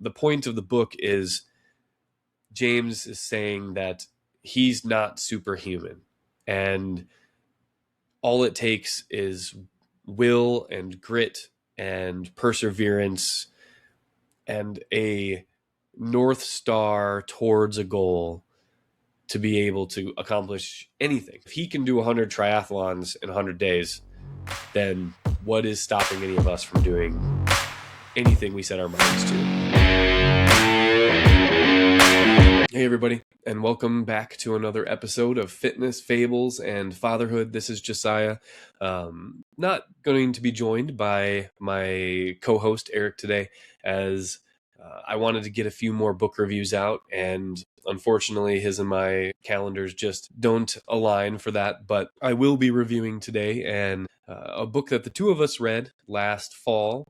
the point of the book is James is saying that he's not superhuman, and all it takes is will and grit and perseverance and a North Star towards a goal to be able to accomplish anything. If he can do 100 triathlons in 100 days, then what is stopping any of us from doing anything we set our minds to? Hey everybody, and welcome back to another episode of Fitness, Fables, and Fatherhood. This is Josiah. Not going to be joined by my co-host Eric today, as I wanted to get a few more book reviews out, and unfortunately his and my calendars just don't align for that. But I will be reviewing today and a book that the two of us read last fall.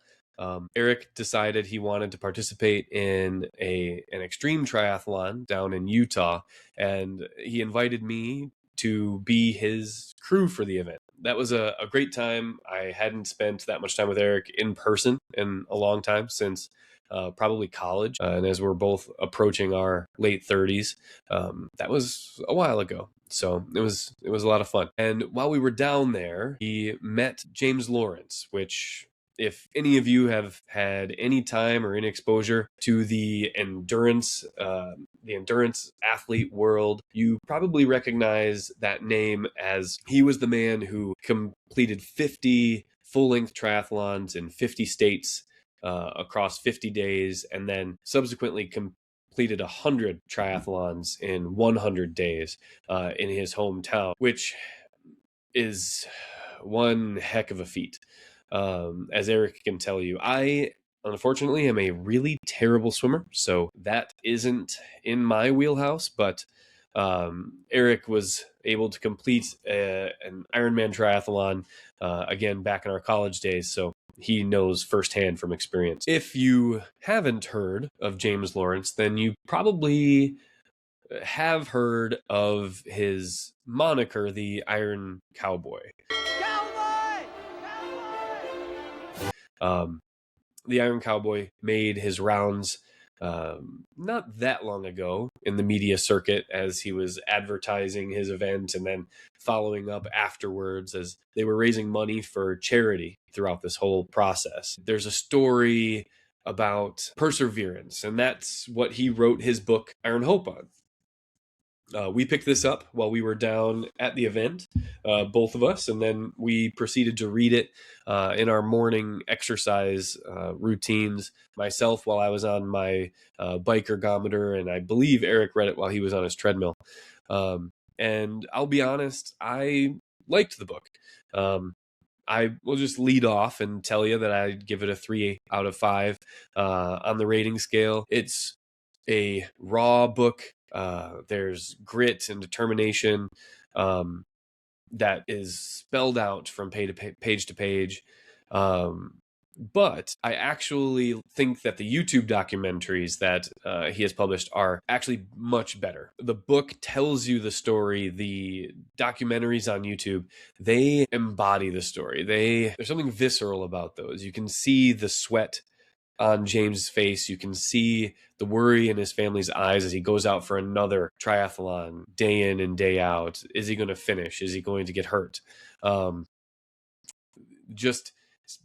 Eric decided he wanted to participate in an extreme triathlon down in Utah, and he invited me to be his crew for the event. That was a great time. I hadn't spent that much time with Eric in person in a long time, since probably college. And as we're both approaching our late 30s, that was a while ago. So it was a lot of fun. And while we were down there, he met James Lawrence, which, if any of you have had any time or any exposure to the endurance athlete world, you probably recognize that name, as he was the man who completed 50 full-length triathlons in 50 states across 50 days, and then subsequently completed 100 triathlons in 100 days in his hometown, which is one heck of a feat. As Eric can tell you, I unfortunately am a really terrible swimmer, so that isn't in my wheelhouse, but Eric was able to complete an Ironman triathlon again back in our college days, so he knows firsthand from experience. If you haven't heard of James Lawrence, then you probably have heard of his moniker, the Iron Cowboy. The Iron Cowboy made his rounds not that long ago in the media circuit, as he was advertising his event and then following up afterwards as they were raising money for charity throughout this whole process. There's a story about perseverance, and that's what he wrote his book Iron Hope on. We picked this up while we were down at the event, both of us, and then we proceeded to read it in our morning exercise routines. Myself, while I was on my bike ergometer, and I believe Eric read it while he was on his treadmill. And I'll be honest, I liked the book. I will just lead off and tell you that I'd give it a 3 out of 5 on the rating scale. It's a raw book. There's grit and determination that is spelled out from page to page. But I actually think that the YouTube documentaries that he has published are actually much better. The book tells you the story. The documentaries on YouTube, they embody the story. There's something visceral about those. You can see the sweat on James' face. You can see the worry in his family's eyes as he goes out for another triathlon day in and day out. Is he going to finish? Is he going to get hurt? Just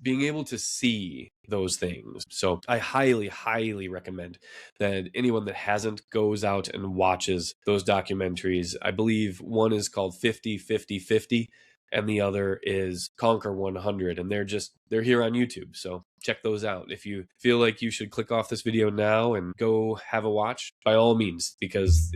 being able to see those things. So I highly, highly recommend that anyone that hasn't goes out and watches those documentaries. I believe one is called 50-50-50 and the other is Conquer 100, and they're here on YouTube. So check those out. If you feel like you should click off this video now and go have a watch, by all means, because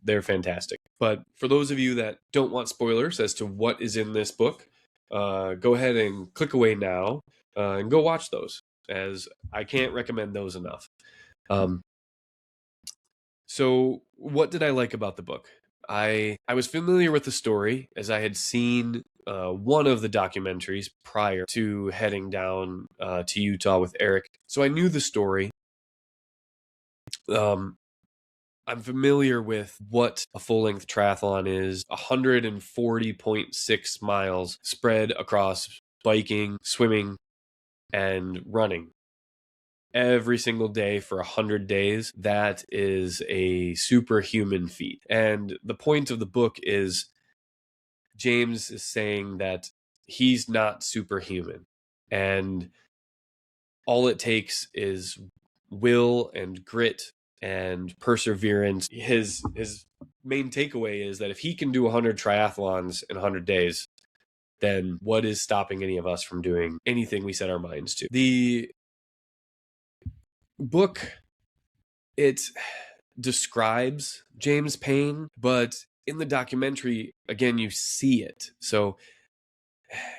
they're fantastic. But for those of you that don't want spoilers as to what is in this book, go ahead and click away now and go watch those, as I can't recommend those enough. So what did I like about the book? I was familiar with the story, as I had seen one of the documentaries prior to heading down to Utah with Eric. So I knew the story. I'm familiar with what a full-length triathlon is. 140.6 miles spread across biking, swimming, and running. every single day for 100 days, that is a superhuman feat. And the point of the book is James is saying that he's not superhuman. And all it takes is will and grit and perseverance. His main takeaway is that if he can do 100 triathlons in 100 days, then what is stopping any of us from doing anything we set our minds to? The book, it describes James' pain, but in the documentary, again, you see it. So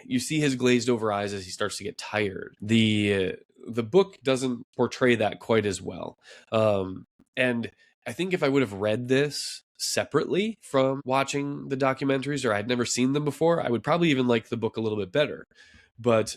you see his glazed over eyes as he starts to get tired. The book doesn't portray that quite as well. And I think if I would have read this separately from watching the documentaries, or I'd never seen them before, I would probably even like the book a little bit better. But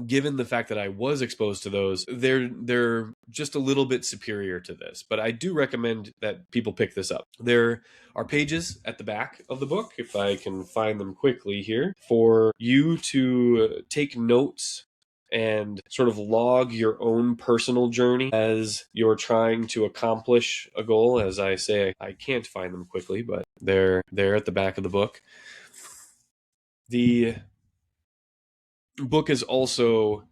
given the fact that I was exposed to those, they're just a little bit superior to this. But I do recommend that people pick this up. There are pages at the back of the book, if I can find them quickly here, for you to take notes and sort of log your own personal journey as you're trying to accomplish a goal. As I say, I can't find them quickly, but they're at the back of the book. The book is also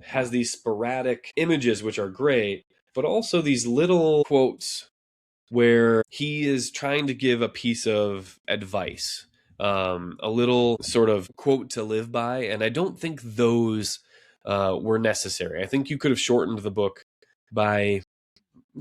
has these sporadic images which are great, but also these little quotes where he is trying to give a piece of advice, a little sort of quote to live by. And I don't think those were necessary. I think you could have shortened the book by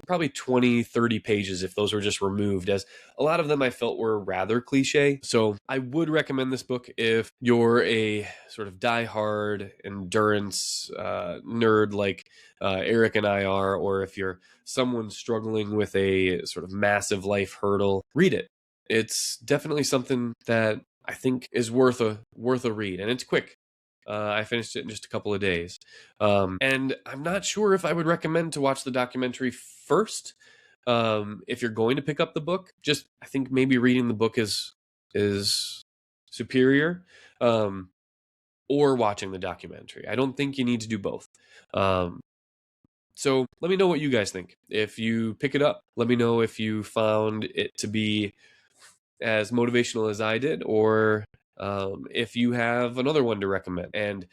probably 20, 30 pages if those were just removed, as a lot of them I felt were rather cliche. So I would recommend this book if you're a sort of diehard endurance nerd like Eric and I are, or if you're someone struggling with a sort of massive life hurdle. Read it. It's definitely something that I think is worth a read, and it's quick. I finished it in just a couple of days. And I'm not sure if I would recommend to watch the documentary first. If you're going to pick up the book, just I think maybe reading the book is superior, or watching the documentary. I don't think you need to do both. So let me know what you guys think. If you pick it up, let me know if you found it to be as motivational as I did, or if you have another one to recommend. And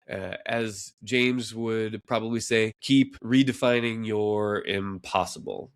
as James would probably say, keep redefining your impossible.